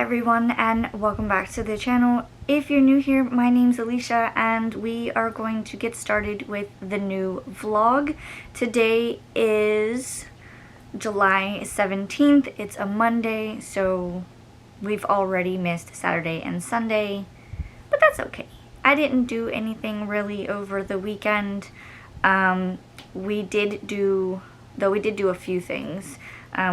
everyone, and welcome back to the channel. If you're new here, my name's Alicia and we are going to get started with the new vlog. Today is July 17th. It's a Monday, so we've already missed Saturday and Sunday, but that's okay. I didn't do anything really over the weekend. We did do a few things.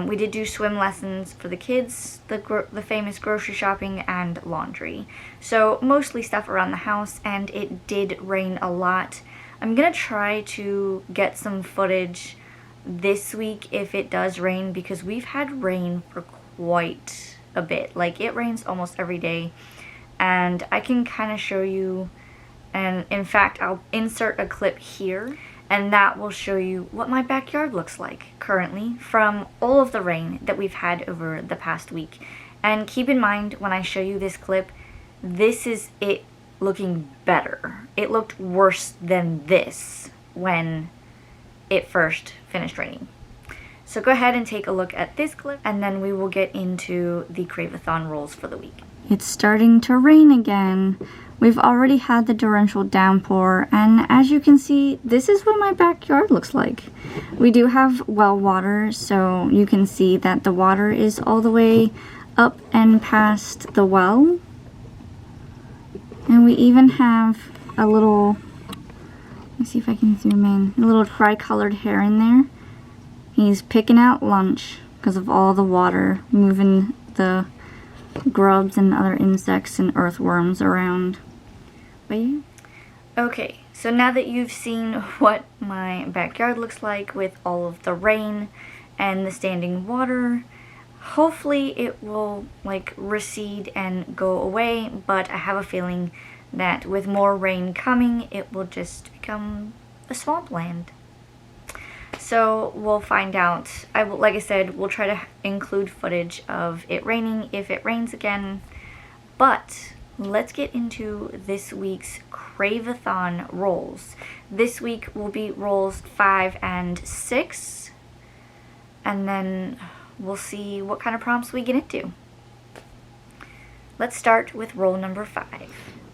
We did do swim lessons for the kids, the famous grocery shopping, and laundry. So mostly stuff around the house, and it did rain a lot. I'm gonna try to get some footage this week if it does rain, because we've had rain for quite a bit. Like, it rains almost every day, and I can kind of show you, and in fact I'll insert a clip here, and that will show you what my backyard looks like currently from all of the rain that we've had over the past week. And keep in mind, when I show you this clip, this is it looking better. It looked worse than this when it first finished raining. So go ahead and take a look at this clip, and then we will get into the Crave-a-thon rolls for the week. It's starting to rain again. We've already had the torrential downpour, and as you can see, this is what my backyard looks like. We do have well water, so you can see that the water is all the way up and past the well. And we even have a little, let me see if I can zoom in, a little tri-colored heron there. He's picking out lunch because of all the water moving the grubs and other insects and earthworms around. Okay, so now that you've seen what my backyard looks like with all of the rain and the standing water, hopefully it will like recede and go away, but I have a feeling that with more rain coming, it will just become a swampland. So we'll find out. Like I said, we'll try to include footage of it raining if it rains again. But let's get into this week's Crave-a-thon rolls. This week will be rolls 5 and 6. And then we'll see what kind of prompts we get into. Let's start with roll number 5.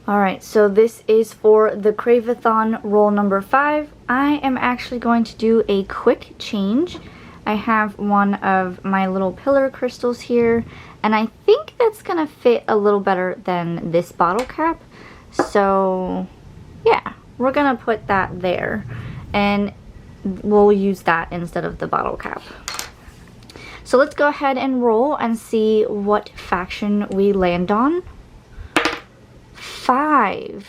Alright, so this is for the Crave-a-thon roll number 5. I am actually going to do a quick change. I have one of my little pillar crystals here, and I think that's gonna fit a little better than this bottle cap. So yeah, we're gonna put that there, and we'll use that instead of the bottle cap. So let's go ahead and roll and see what faction we land on. 5.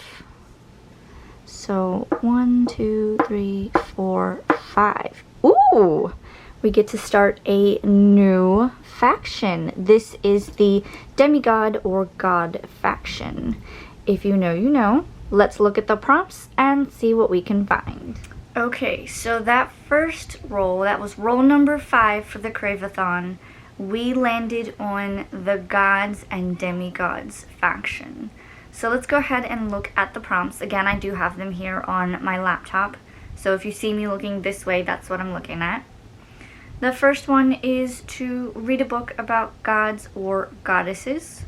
So 1, 2, 3, 4, 5. Ooh! We get to start a new faction. This is the demigod or god faction. If you know, you know. Let's look at the prompts and see what we can find. Okay, so that first roll, that was roll number 5 for the Crave-a-thon. We landed on the gods and demigods faction. So let's go ahead and look at the prompts. Again, I do have them here on my laptop. So if you see me looking this way, that's what I'm looking at. The first one is to read a book about gods or goddesses.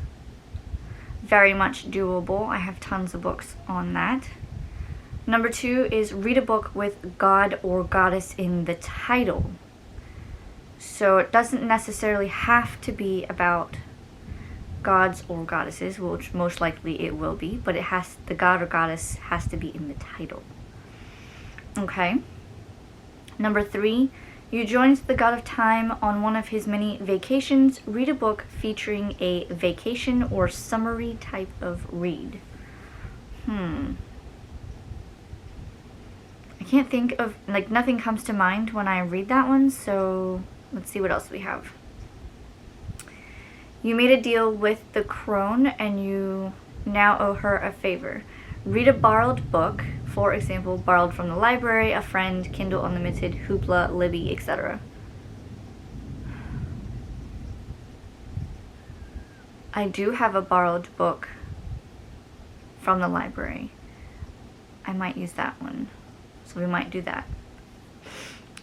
Very much doable. I have tons of books on that. Number 2 is read a book with god or goddess in the title. So it doesn't necessarily have to be about gods or goddesses, which most likely it will be, but the god or goddess has to be in the title. Okay. Number 3, you joined the god of time on one of his many vacations. Read a book featuring a vacation or summary type of read. I can't think of, like, nothing comes to mind when I read that one, so let's see what else we have. You made a deal with the crone and you now owe her a favor. Read a borrowed book, for example, borrowed from the library, a friend, Kindle Unlimited, Hoopla, Libby, etc. I do have a borrowed book from the library. I might use that one, so we might do that.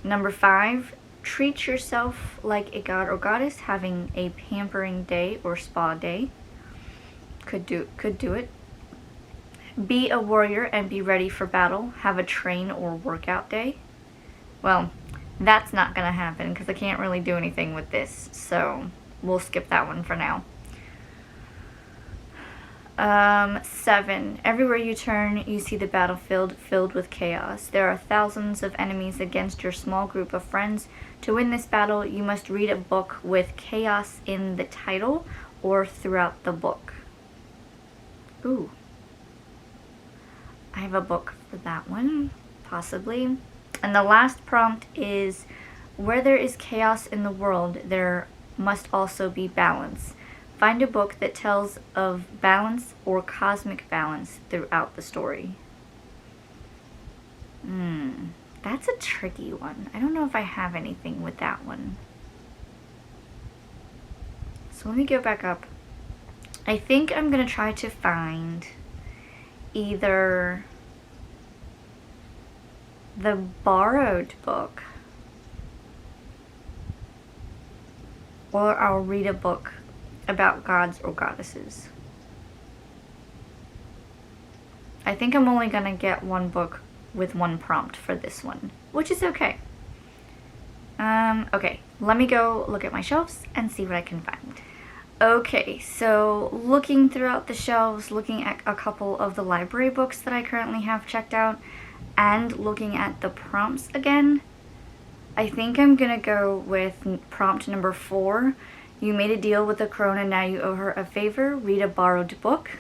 Number 5, Treat yourself like a god or goddess, having a pampering day or spa day. Could do it. Be a warrior and be ready for battle. Have a train or workout day. Well, that's not gonna happen because I can't really do anything with this, so we'll skip that one for now. 7. Everywhere you turn, you see the battlefield filled with chaos. There are thousands of enemies against your small group of friends. To win this battle, you must read a book with chaos in the title or throughout the book. Ooh. I have a book for that one, possibly. And the last prompt is, where there is chaos in the world, there must also be balance. Find a book that tells of balance or cosmic balance throughout the story. That's a tricky one. I don't know if I have anything with that one. So let me go back up. I think I'm going to try to find either the borrowed book or I'll read a book about gods or goddesses. I think I'm only gonna get one book with one prompt for this one, which is okay. Okay, let me go look at my shelves and see what I can find. Okay, so looking throughout the shelves, looking at a couple of the library books that I currently have checked out, and looking at the prompts again, I think I'm gonna go with prompt number 4. You made a deal with the Corona, now you owe her a favor. Read a borrowed book.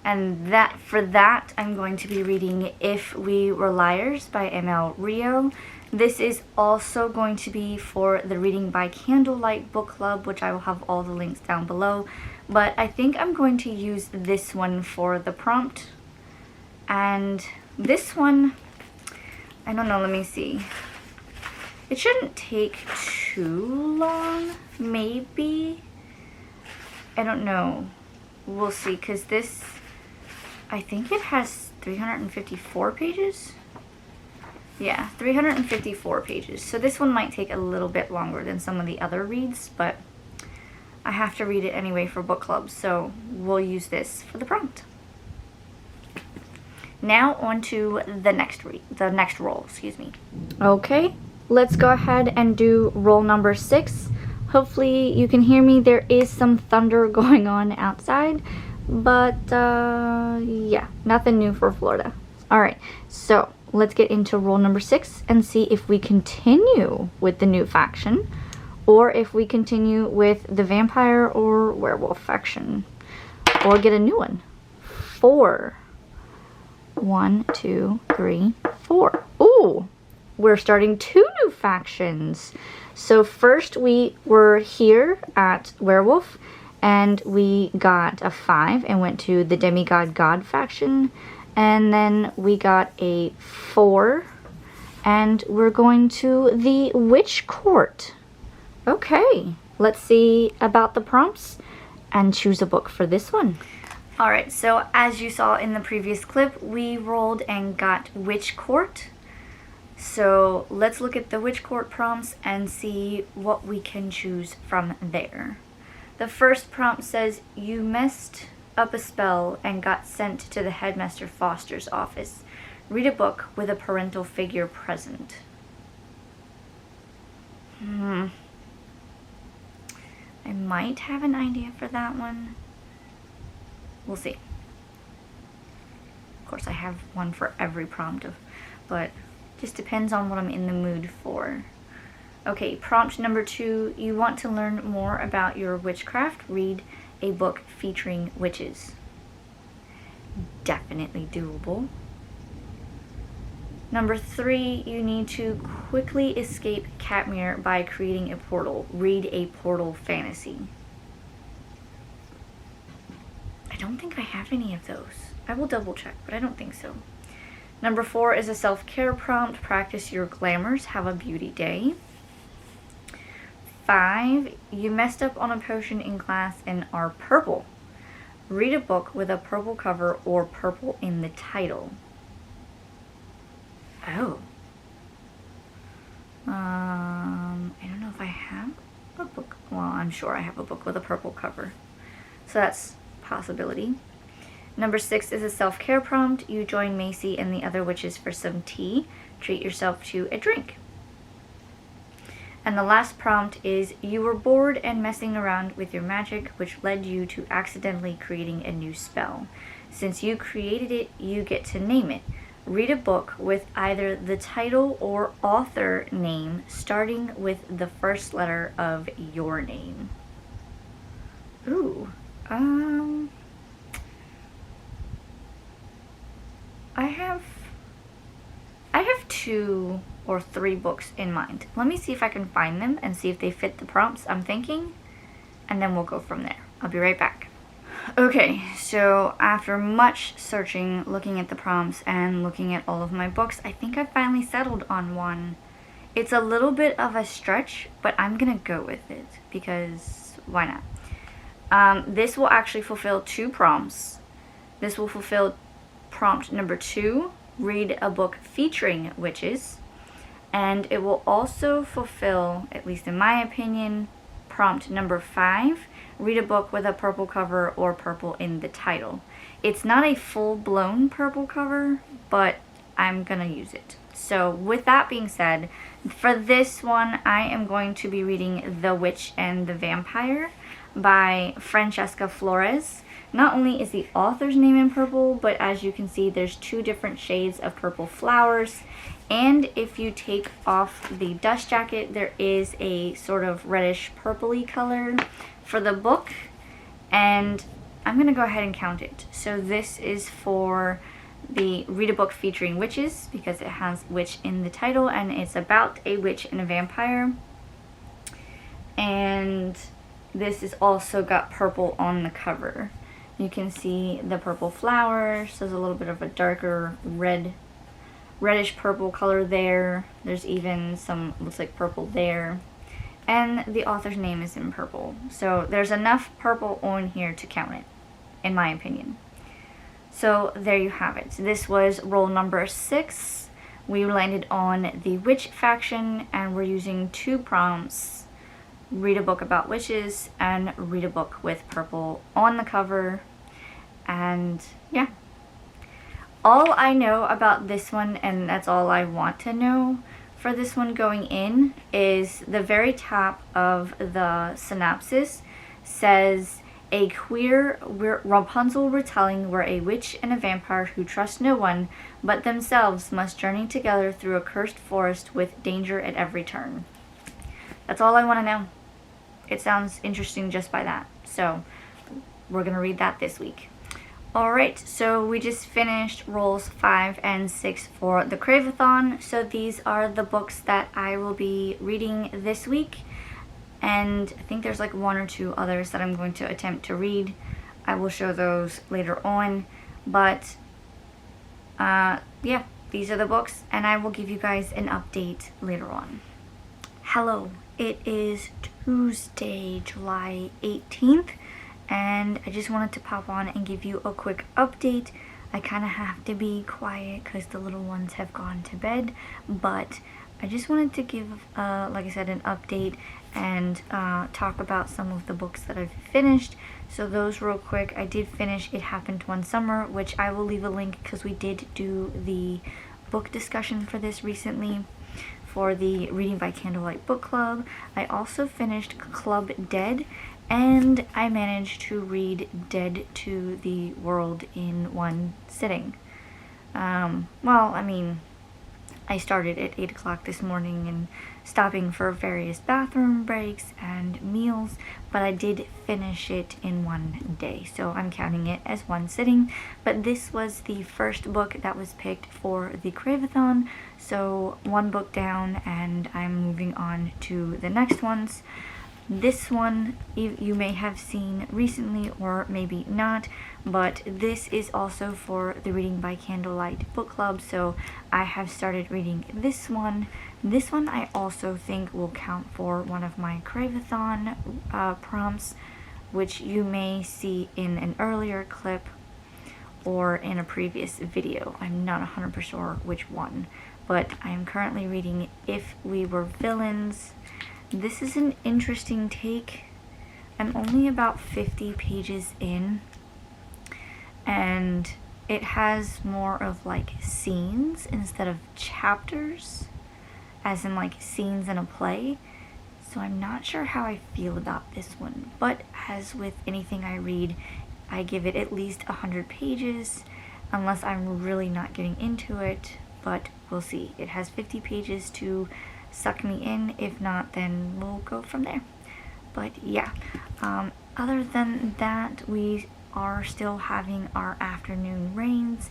And for that, I'm going to be reading If We Were Liars by ML Rio. This is also going to be for the Reading by Candlelight book club, which I will have all the links down below. But I think I'm going to use this one for the prompt. And this one, I don't know, let me see. It shouldn't take too long, maybe. I don't know. We'll see, because this, I think it has 354 pages. Yeah, 354 pages. So this one might take a little bit longer than some of the other reads, but I have to read it anyway for book club, so we'll use this for the prompt. Now on to the next roll, excuse me. Okay, let's go ahead and do roll number 6. Hopefully you can hear me. There is some thunder going on outside, but yeah, nothing new for Florida. All right, so let's get into roll number 6 and see if we continue with the new faction or if we continue with the vampire or werewolf faction or get a new one. 4. 1, 2, 3, 4. Ooh, we're starting 2 new factions. So first we were here at werewolf and we got a 5 and went to the demigod god faction. And then we got a 4 and we're going to the witch court. Okay, let's see about the prompts and choose a book for this one. Alright, so as you saw in the previous clip, we rolled and got witch court. So let's look at the witch court prompts and see what we can choose from there. The first prompt says, you messed up a spell and got sent to the headmaster Foster's office. Read a book with a parental figure present. I might have an idea for that one. We'll see. Of course, I have one for every prompt, but just depends on what I'm in the mood for. Okay, prompt number 2. You want to learn more about your witchcraft? Read a book featuring witches. Definitely doable. Number 3, you need to quickly escape Katmere by creating a portal. Read a portal fantasy. I don't think I have any of those. I will double check, but I don't think so. Number 4 is a self-care prompt. Practice your glamours. Have a beauty day. 5, you messed up on a potion in class and are purple. Read a book with a purple cover or purple in the title. Oh. I I'm sure I have a book with a purple cover. So that's a possibility. Number 6 is a self-care prompt. You join Macy and the other witches for some tea. Treat yourself to a drink. And the last prompt is, you were bored and messing around with your magic, which led you to accidentally creating a new spell. Since you created it, you get to name it. Read a book with either the title or author name starting with the first letter of your name. Ooh, I have 2 or 3 books in mind. Let me see if I can find them and see if they fit the prompts I'm thinking, and then we'll go from there. I'll be right back. Okay, so after much searching, looking at the prompts and looking at all of my books, I think I finally settled on one. It's a little bit of a stretch, but I'm gonna go with it because why not? This will actually fulfill 2 prompts. This will fulfill prompt number 2, read a book featuring witches, and it will also fulfill, at least in my opinion, prompt number 5, read a book with a purple cover or purple in the title. It's not a full-blown purple cover, but I'm gonna use it. So with that being said, for this one I am going to be reading The Witch and the Vampire by Francesca Flores. Not only is the author's name in purple, but as you can see, there's 2 different shades of purple flowers. And if you take off the dust jacket, there is a sort of reddish purpley color for the book. And I'm gonna go ahead and count it. So this is for the read a book featuring witches, because it has witch in the title and it's about a witch and a vampire. And this is also got purple on the cover. You can see the purple flowers. There's a little bit of a darker reddish purple color there. There's even some, looks like purple there. And the author's name is in purple. So there's enough purple on here to count it, in my opinion. So there you have it. This was roll number 6. We landed on the witch faction and we're using 2 prompts. Read a book about witches and read a book with purple on the cover. And yeah, all I know about this one, and that's all I want to know for this one going in, is the very top of the synopsis says, a queer Rapunzel retelling where a witch and a vampire who trust no one but themselves must journey together through a cursed forest with danger at every turn. That's all I want to know. It sounds interesting just by that. So we're going to read that this week. Alright, so we just finished rolls 5 and 6 for the Crave-a-thon. So these are the books that I will be reading this week. And I think there's like 1 or 2 others that I'm going to attempt to read. I will show those later on. But yeah, these are the books and I will give you guys an update later on. Hello, it is Tuesday, July 18th. And I just wanted to pop on and give you a quick update. I kind of have to be quiet because the little ones have gone to bed, but I just wanted to give, like I said, an update and talk about some of the books that I've finished. So those real quick, I did finish It Happened One Summer, which I will leave a link because we did do the book discussion for this recently for the Reading by Candlelight book club. I also finished Club Dead, and I managed to read Dead to the World in one sitting. Well, I mean, I started at 8 o'clock this morning and stopping for various bathroom breaks and meals, but I did finish it in one day, so I'm counting it as one sitting. But this was the first book that was picked for the Crave-a-thon, so 1 book down and I'm moving on to the next ones. This one you may have seen recently or maybe not, but this is also for the Reading by Candlelight book club, so I have started reading this one. This one I also think will count for one of my Crave-a-thon prompts, which you may see in an earlier clip or in a previous video. I'm not 100% sure which one, but I am currently reading If We Were Villains. This is an interesting take. I'm only about 50 pages in, and it has more of like scenes instead of chapters, as in like scenes in a play. So I'm not sure how I feel about this one, but as with anything I read, I give it at least 100 pages unless I'm really not getting into it, but we'll see. It has 50 pages to suck me in. If not, then we'll go from there. But yeah, other than that, we are still having our afternoon rains.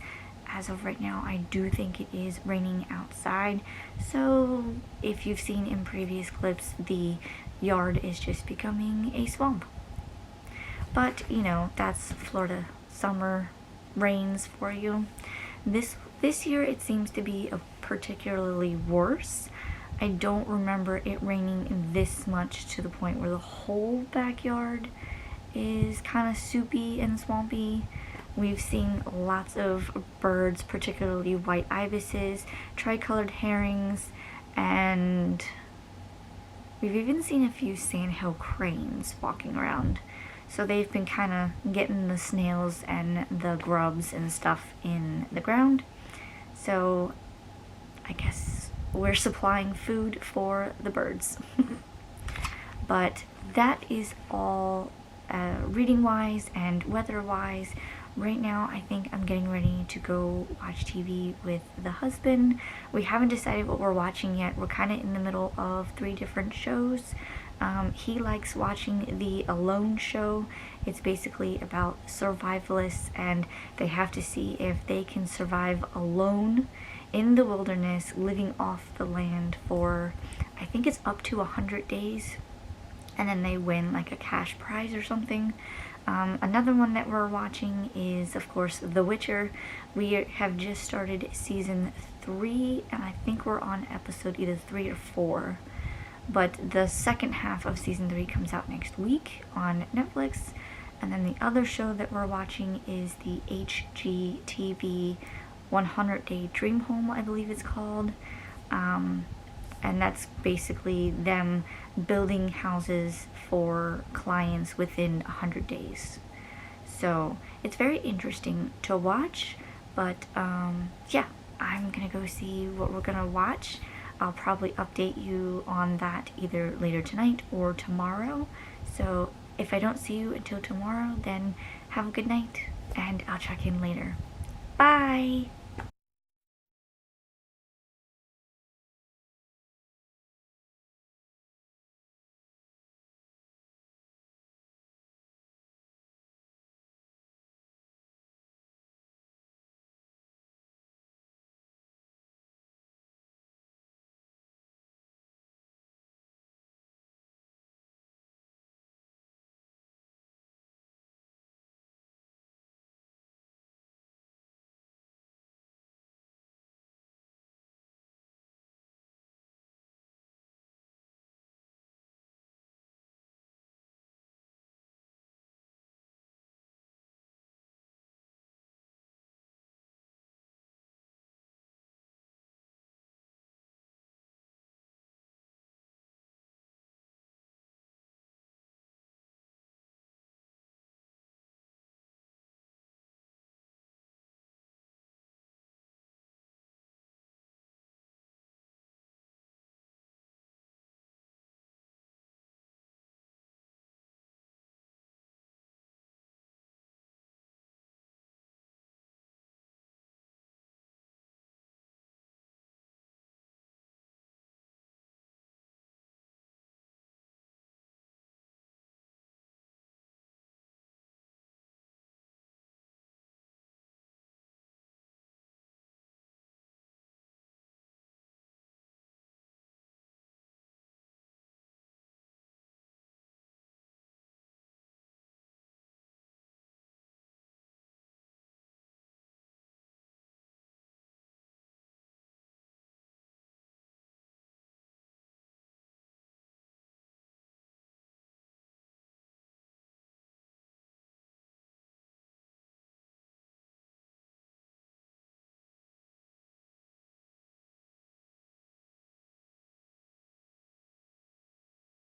As of right now, I do think it is raining outside. So if you've seen in previous clips, the yard is just becoming a swamp. But, you know, that's Florida summer rains for you. This year it seems to be a particularly worse. I don't remember it raining this much to the point where the whole backyard is kind of soupy and swampy. We've seen lots of birds, particularly white ibises, tricolored herrings, and we've even seen a few sandhill cranes walking around. So they've been kind of getting the snails and the grubs and stuff in the ground. So I guess we're supplying food for the birds. But that is all reading wise and weather wise. Right now I think I'm getting ready to go watch TV with the husband. We haven't decided what we're watching yet. We're kind of in the middle of 3 different shows. He likes watching the Alone show. It's basically about survivalists, and they have to see if they can survive alone in the wilderness, living off the land for, I think it's up to 100 days, and then they win like a cash prize or something. Another one that we're watching is, of course, The Witcher. We have just started season 3, and I think we're on episode either 3 or 4. But the second half of season 3 comes out next week on Netflix. And then the other show that we're watching is the HGTV 100 Day Dream Home, I believe it's called. And that's basically them building houses for clients within 100 days. So it's very interesting to watch, but yeah, I'm gonna go see what we're gonna watch. I'll probably update you on that either later tonight or tomorrow. So if I don't see you until tomorrow, then have a good night, and I'll check in later. Bye!